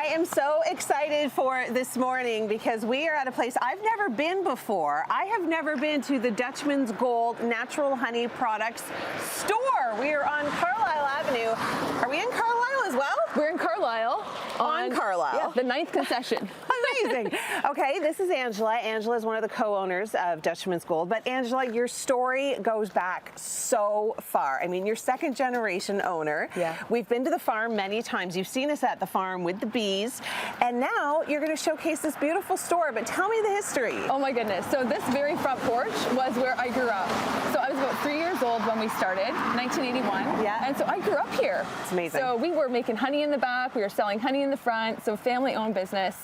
am so excited for this morning because we are at a place I've never been before. I have never been to the Dutchman's Gold Natural Honey Products store. We are on Carlisle Avenue. Are we in Carlisle as well? We're in Carlisle. On Carlisle. Yeah, the 9th concession. Amazing. Okay, this is Angela. Angela is one of the co-owners of Dutchman's Gold. But Angela, your story goes back so far. I mean, you're second generation owner. Yeah. We've been to the farm many times. You've seen us at the farm with the bees. And now you're going to showcase this beautiful store. But tell me the history. Oh my goodness. So this very front porch was where I grew up. So I was about 3 years old when we started, 1981. Yeah. And so I grew up here. It's amazing. So we were making honey in the back. We were selling honey in the front. So family-owned business.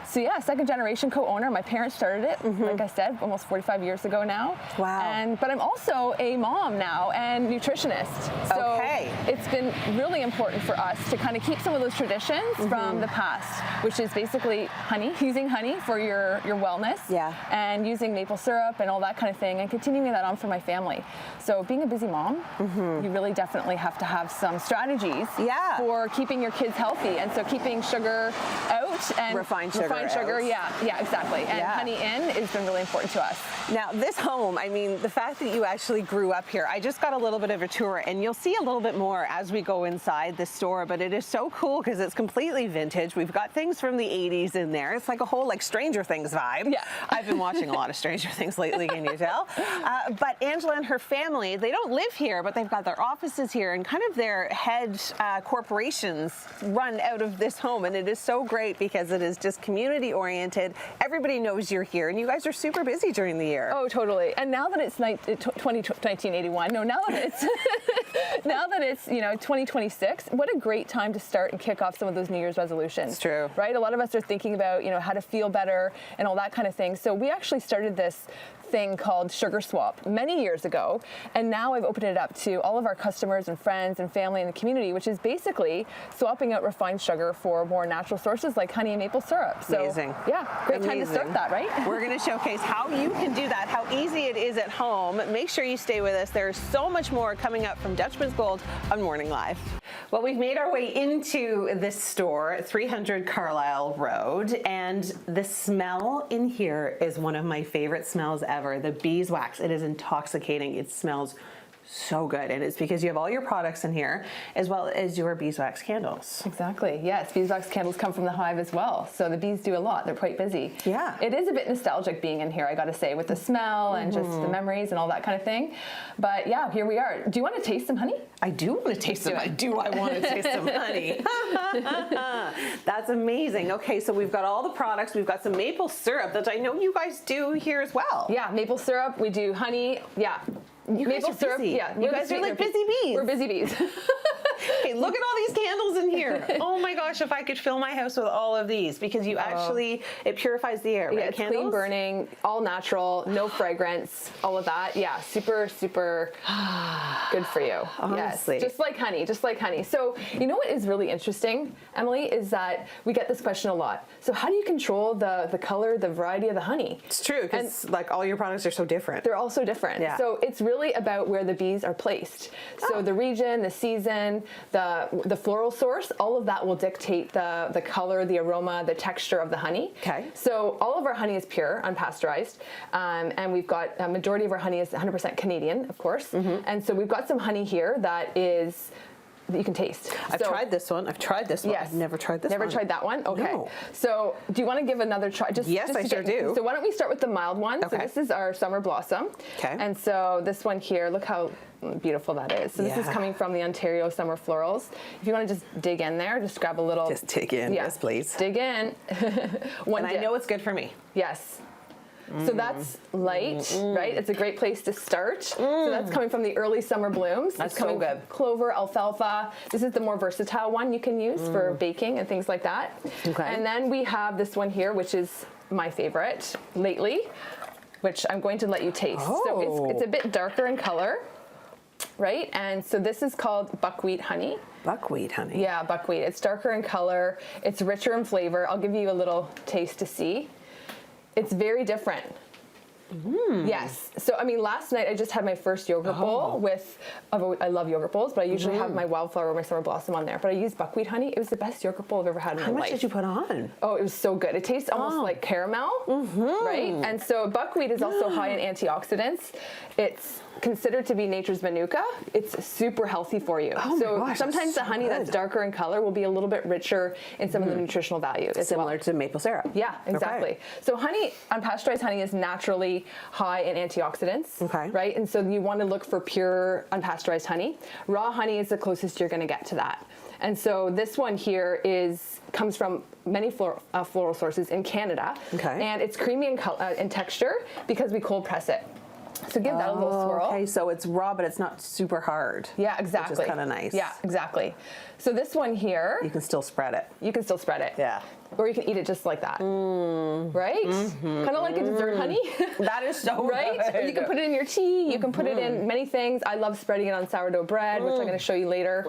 So yeah, second generation co-owner. My parents started it, like I said, almost 45 years ago now. Wow. But I'm also a mom now and nutritionist. So it's been really important for us to kind of keep some of those traditions from the past, which is basically honey, using honey for your wellness, and using maple syrup and all that kind of thing, and continuing that on for my family. So being a busy mom, you really definitely have to have some strategies for keeping your kids healthy, and so keeping sugar out and refined sugar out. Yeah, exactly. And honey in has been really important to us. Now, this home, I mean, the fact that you actually grew up here, I just got a little bit of a tour, and you'll see a little bit more as we go inside the store, but it is so cool because it's completely vintage. We've got things from the 80s in there. It's like a whole Stranger Things vibe. Yeah. I've been watching a lot of Stranger Things lately, can you tell? But Angela and her family, they don't live here, but they've got their offices here, and kind of their head corporations run out of this home, and it is so great because it is just community oriented. Everybody knows you're here, and you guys are super busy during the year. Oh, totally. And now that it's 1981, no, now that it's now that it's 2026, what a great time to start and kick off some of those New Year's resolutions. It's true, right? A lot of us are thinking about how to feel better and all that kind of thing. So we actually started this thing called Sugar Swap many years ago, and now I've opened it up to all of our customers and friends and family in the community, which is basically swapping out refined sugar for more natural sources like honey and maple syrup. So, amazing. Yeah, great time to start that, right? We're going to showcase how you can do that, how easy it is at home. Make sure you stay with us. There's so much more coming up from Dutchman's Gold on Morning Live. Well, we've made our way into this store, 300 Carlisle Road, and the smell in here is one of my favorite smells ever. The beeswax. It is intoxicating. It smells so good, and it's because you have all your products in here as well as your beeswax candles. Exactly. Yes, beeswax candles come from the hive as well, so the bees do a lot. They're quite busy. Yeah, it is a bit nostalgic being in here, I gotta say, with the smell and just the memories and all that kind of thing. But yeah, here we are. Do you want to taste some honey? I do want to taste some. I want to taste some honey. That's amazing. Okay, so we've got all the products. We've got some maple syrup that I know you guys do here as well. Yeah, maple syrup. We do honey. Yeah. You maple guys are syrup, busy. Yeah, you guys are like busy bees. We're busy bees. Hey, look at all these candles in here. Oh my gosh, if I could fill my house with all of these, because you actually, it purifies the air, right? Yeah, it's clean burning, all natural, no fragrance, all of that. Yeah, super, super good for you. Honestly. Yes, just like honey, just like honey. So you know what is really interesting, Emily, is that we get this question a lot. So how do you control the color, the variety of the honey? It's true, because like all your products are so different. They're all so different. Yeah. So it's really about where the bees are placed. So the region, the season, the floral source, all of that will dictate the color, the aroma, the texture of the honey. Okay. So all of our honey is pure, unpasteurized, and we've got a majority of our honey is 100% Canadian, of course. And so we've got some honey here that you can taste. I've tried this one. I've tried this one. Yes. I've never tried this one. Never tried that one? Okay. No. So do you want to give another try? Yes, I sure do. So why don't we start with the mild one? Okay. So this is our Summer Blossom. Okay. And so this one here, look how beautiful that is. So this is coming from the Ontario Summer Florals. If you want to just dig in there, just grab a little. Just dig in, yes please. Dig in. And I know it's good for me. Yes. So that's light, right? It's a great place to start. So that's coming from the early summer blooms. That's it's coming so good. Clover, alfalfa. This is the more versatile one you can use for baking and things like that. Okay. And then we have this one here, which is my favorite lately, which I'm going to let you taste. So it's a bit darker in color, right? And so this is called buckwheat honey. Buckwheat honey. Yeah, buckwheat. It's darker in color. It's richer in flavor. I'll give you a little taste to see. It's very different. Yes. So, I mean, last night I just had my first yogurt bowl with, I love yogurt bowls, but I usually have my wildflower or my summer blossom on there. But I used buckwheat honey. It was the best yogurt bowl I've ever had in my life. How much did you put on? Oh, it was so good. It tastes almost like caramel, right? And so buckwheat is also high in antioxidants. It's considered to be nature's manuka. It's super healthy for you. Oh so my gosh, sometimes so the honey good. that's darker in color will be a little bit richer in some of the nutritional value. Similar to maple syrup. Yeah, exactly. Okay. So honey, unpasteurized honey is naturally high in antioxidants, right? And so you want to look for pure unpasteurized honey. Raw honey is the closest you're going to get to that. And so this one here comes from many floral sources in Canada. And it's creamy in texture because we cold press it. So give that a little swirl. Okay, so it's raw, but it's not super hard. Yeah, exactly. Which is kind of nice. Yeah, exactly. So this one here. You can still spread it. You can still spread it. Yeah. Or you can eat it just like that. Right? Kind of like a dessert honey. That is so right? good. Or you can put it in your tea. You can put it in many things. I love spreading it on sourdough bread, which I'm going to show you later.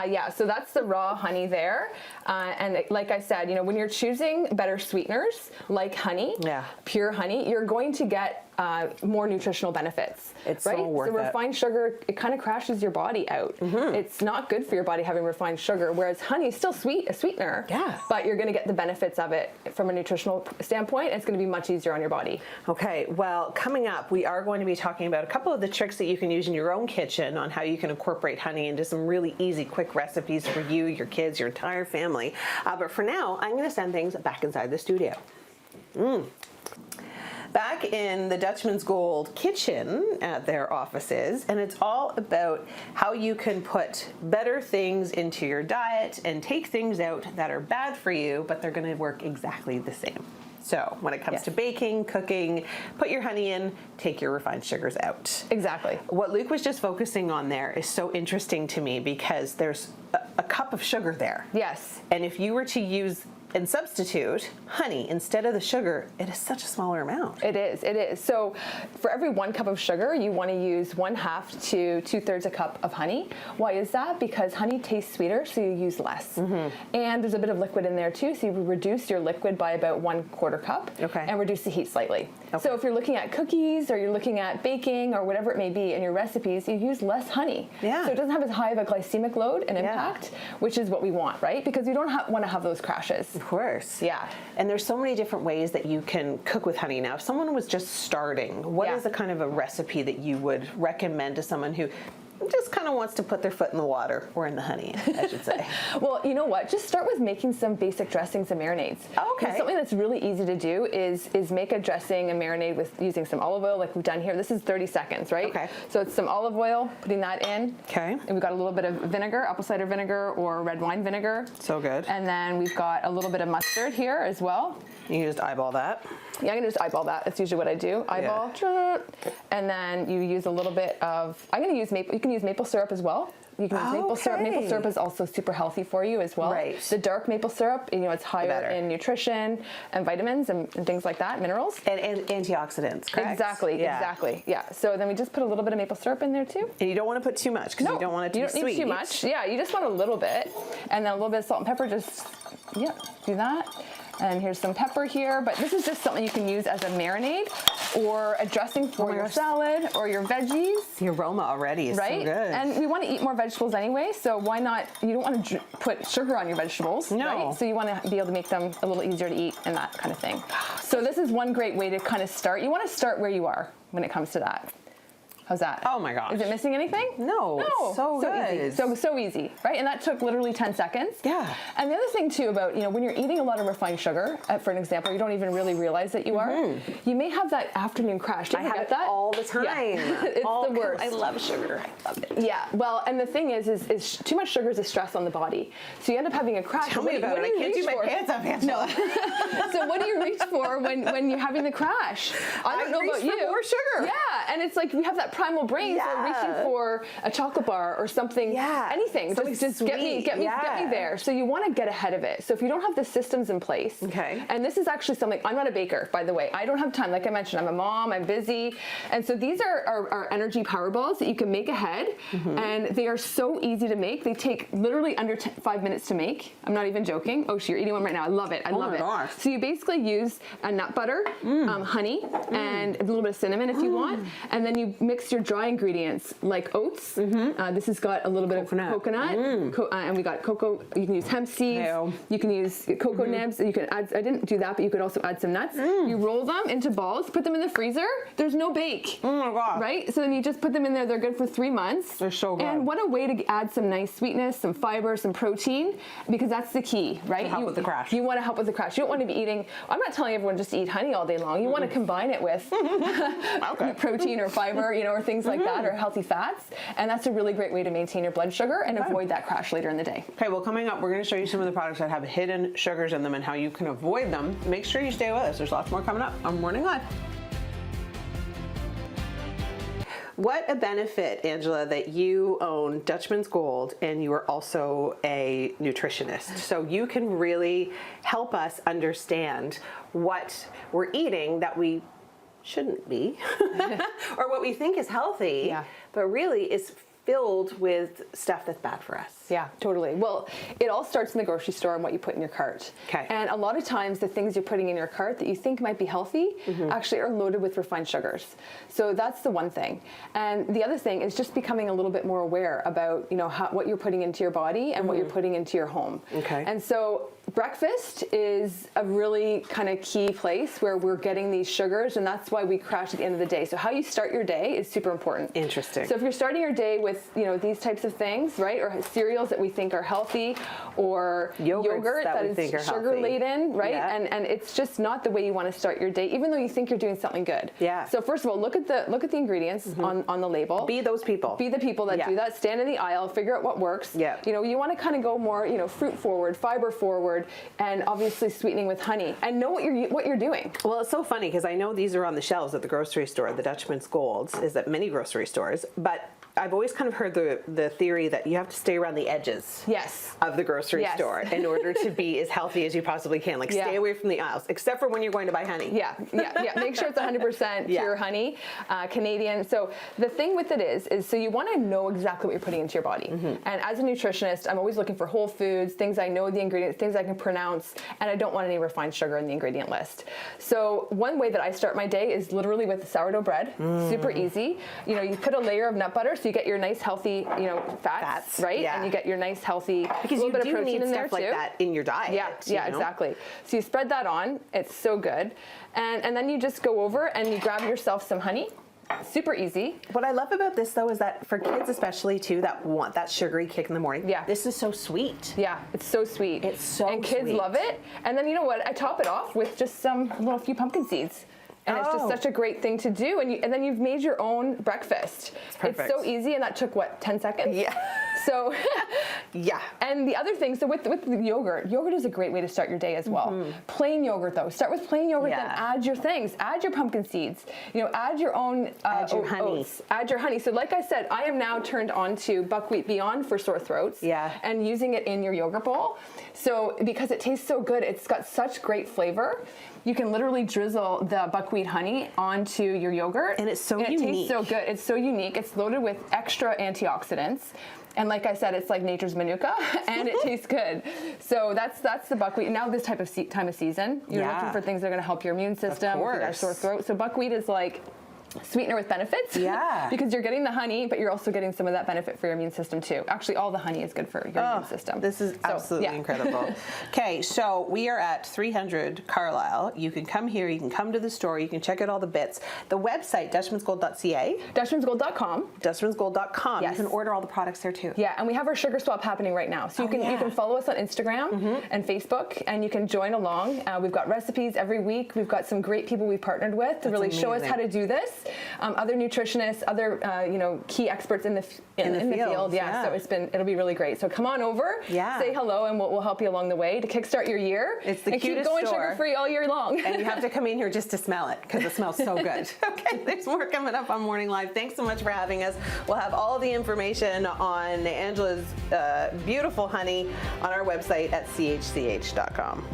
Yeah, so that's the raw honey there. And like I said, you know, when you're choosing better sweeteners like honey, pure honey, you're going to get more nutritional benefits. It's right? so worth So it. refined sugar, it kind of crashes your body out. It's not good for your body having refined sugar, whereas honey is still sweet, a sweetener. Yeah. But you're going to get the benefits of it from a nutritional standpoint. And it's going to be much easier on your body. Okay, well, coming up, we are going to be talking about a couple of the tricks that you can use in your own kitchen on how you can incorporate honey into some really easy, quick recipes for you, your kids, your entire family. But for now, I'm going to send things back inside the studio. Back in the Dutchman's Gold kitchen at their offices, and it's all about how you can put better things into your diet and take things out that are bad for you, but they're going to work exactly the same. So when it comes to baking, cooking, put your honey in, take your refined sugars out. Exactly. What Luke was just focusing on there is so interesting to me because there's a cup of sugar there. Yes. And if you were to use and substitute honey instead of the sugar, it is such a smaller amount. It is, it is. So for every 1 cup of sugar, you want to use 1/2 to 2/3 a cup of honey. Why is that? Because honey tastes sweeter, so you use less. And there's a bit of liquid in there too, so you reduce your liquid by about 1/4 cup and reduce the heat slightly. So if you're looking at cookies or you're looking at baking or whatever it may be in your recipes, you use less honey. So it doesn't have as high of a glycemic load and impact, which is what we want, right? Because you don't want to have those crashes. Of course. Yeah. And there's so many different ways that you can cook with honey. Now, if someone was just starting, what is the kind of a recipe that you would recommend to someone who just kind of wants to put their foot in the water, or in the honey, I should say? Well, you know what? Just start with making some basic dressings and marinades. Okay. Something that's really easy to do is make a dressing and marinade with using some olive oil like we've done here. This is 30 seconds, right? Okay. So it's some olive oil, putting that in. Okay. And we've got a little bit of vinegar, apple cider vinegar or red wine vinegar. So good. And then we've got a little bit of mustard here as well. You can just eyeball that. Yeah, I'm gonna just eyeball that. That's usually what I do. Eyeball, and then you use a little bit of. I'm gonna use maple. You can use maple syrup as well. You can use maple syrup. Maple syrup is also super healthy for you as well. Right. The dark maple syrup, you know, it's higher in nutrition and vitamins and things like that, minerals. And antioxidants, correct? Exactly, exactly. Yeah. So then we just put a little bit of maple syrup in there too. And you don't want to put too much because you don't want it to be sweet. You don't need too much. Yeah, you just want a little bit. And then a little bit of salt and pepper, just, do that. And here's some pepper here, but this is just something you can use as a marinade or a dressing for your salad or your veggies. The aroma already is so good. And we want to eat more vegetables anyway, so why not? You don't want to put sugar on your vegetables, right? So you want to be able to make them a little easier to eat and that kind of thing. So this is one great way to kind of start. You want to start where you are when it comes to that. How's that? Oh my gosh. Is it missing anything? No. It's so good. Easy. So easy, right? And that took literally 10 seconds. Yeah. And the other thing too about, when you're eating a lot of refined sugar, for an example, you don't even really realize that you are. You may have that afternoon crash. Do you ever get that? All the time. Yeah. It's the worst. I love sugar. I love it. Yeah. Well, and the thing is too much sugar is a stress on the body. So you end up having a crash. Tell me about it. I can't do my pants up, Angela. No. So what do you reach for when you're having the crash? I don't know about you. For more sugar. Yeah. And it's like we have that primal brains are reaching for a chocolate bar or something, anything. Something just sweet. get me there. So you want to get ahead of it. So if you don't have the systems in place, and this is actually something, I'm not a baker, by the way. I don't have time. Like I mentioned, I'm a mom, I'm busy. And so these are energy power balls that you can make ahead. And they are so easy to make. They take literally under 5 minutes to make. I'm not even joking. Oh, you're eating one right now. I love it. I love it. Gosh. So you basically use a nut butter, honey, and a little bit of cinnamon if you want. And then you mix your dry ingredients like oats. This has got a little bit of coconut. And we got cocoa. You can use hemp seeds. You can use cocoa nibs. You can add, I didn't do that, but you could also add some nuts. You roll them into balls, put them in the freezer. There's no bake. Oh my God. Right? So then you just put them in there. They're good for 3 months. They're so good. And what a way to add some nice sweetness, some fiber, some protein, because that's the key, right? To help with the crash. You want to help with the crash. You don't want to be eating, I'm not telling everyone just to eat honey all day long. You want to combine it with protein or fiber, or things like that, or healthy fats. And that's a really great way to maintain your blood sugar and avoid that crash later in the day. Okay, well, coming up, we're going to show you some of the products that have hidden sugars in them and how you can avoid them. Make sure you stay with us. There's lots more coming up on Morning Live. What a benefit, Angela, that you own Dutchman's Gold and you are also a nutritionist. So you can really help us understand what we're eating that we shouldn't be or what we think is healthy, but really is filled with stuff that's bad for us. Yeah, totally. Well, it all starts in the grocery store and what you put in your cart. Okay. And a lot of times the things you're putting in your cart that you think might be healthy actually are loaded with refined sugars. So that's the one thing. And the other thing is just becoming a little bit more aware about, what you're putting into your body and what you're putting into your home. Okay. And so breakfast is a really kind of key place where we're getting these sugars, and that's why we crash at the end of the day. So how you start your day is super important. Interesting. So if you're starting your day with, these types of things, right, or cereals that we think are healthy, or yogurt that is sugar laden, right, and it's just not the way you want to start your day, even though you think you're doing something good. Yeah. So first of all, look at the ingredients on the label. Be those people. Be the people that do that. Stand in the aisle, figure out what works. Yeah. You want to kind of go more, fruit forward, fiber forward, and obviously sweetening with honey, and know what you're doing. Well, it's so funny because I know these are on the shelves at the grocery store. The Dutchman's Golds is at many grocery stores, but I've always kind of heard the theory that you have to stay around the edges of the grocery store in order to be as healthy as you possibly can. Like stay away from the aisles, except for when you're going to buy honey. Yeah. Make sure it's 100% pure honey, Canadian. So the thing with it is so you want to know exactly what you're putting into your body. And as a nutritionist, I'm always looking for whole foods, things I know the ingredients, things I can pronounce, and I don't want any refined sugar in the ingredient list. So one way that I start my day is literally with sourdough bread. Super easy. You put a layer of nut butter, so you get your nice healthy, fats, right? Yeah. And you get your nice healthy, because little bit of protein need in stuff there like too. that in your diet. Yeah, exactly. So you spread that on. It's so good, and then you just go over and you grab yourself some honey. Super easy. What I love about this though is that for kids especially too that want that sugary kick in the morning. Yeah. This is so sweet. Yeah, it's so sweet. It's so and kids sweet. love it. And then you know what? I top it off with just some few pumpkin seeds. And it's just such a great thing to do. And then you've made your own breakfast. It's so easy, and that took, 10 seconds? Yeah. So, And the other thing, so with the yogurt is a great way to start your day as well. Plain yogurt though. Start with plain yogurt, then add your things. Add your pumpkin seeds. Add your own add your honey. Oats. Add your honey. So like I said, I am now turned on to buckwheat beyond for sore throats. Yeah. And using it in your yogurt bowl. So because it tastes so good, it's got such great flavor. You can literally drizzle the buckwheat honey onto your yogurt. And it's so unique. It tastes so good. It's so unique. It's loaded with extra antioxidants. And like I said, it's like nature's manuka, and it tastes good. So that's the buckwheat. Now this time of season, you're looking for things that are going to help your immune system, if you got a sore throat. So buckwheat is like sweetener with benefits. Yeah. Because you're getting the honey, but you're also getting some of that benefit for your immune system too. Actually, all the honey is good for your immune system. This is absolutely incredible. Okay, so we are at 300 Carlisle. You can come here, you can come to the store, you can check out all the bits. The website, dutchmansgold.ca. Dutchmansgold.com. Dutchmansgold.com. Yes. You can order all the products there too. Yeah, and we have our sugar swap happening right now. So you can follow us on Instagram and Facebook, and you can join along. We've got recipes every week. We've got some great people we've partnered with to really show us how to do this. other nutritionists, other key experts in the field. Yeah. So it'll be really great. So come on over, say hello, and we'll help you along the way to kickstart your year. It's the and cutest keep going store. sugar-free all year long. And you have to come in here just to smell it because it smells so good. Okay, there's more coming up on Morning Live. Thanks so much for having us. We'll have all the information on Angela's beautiful honey on our website at chch.com.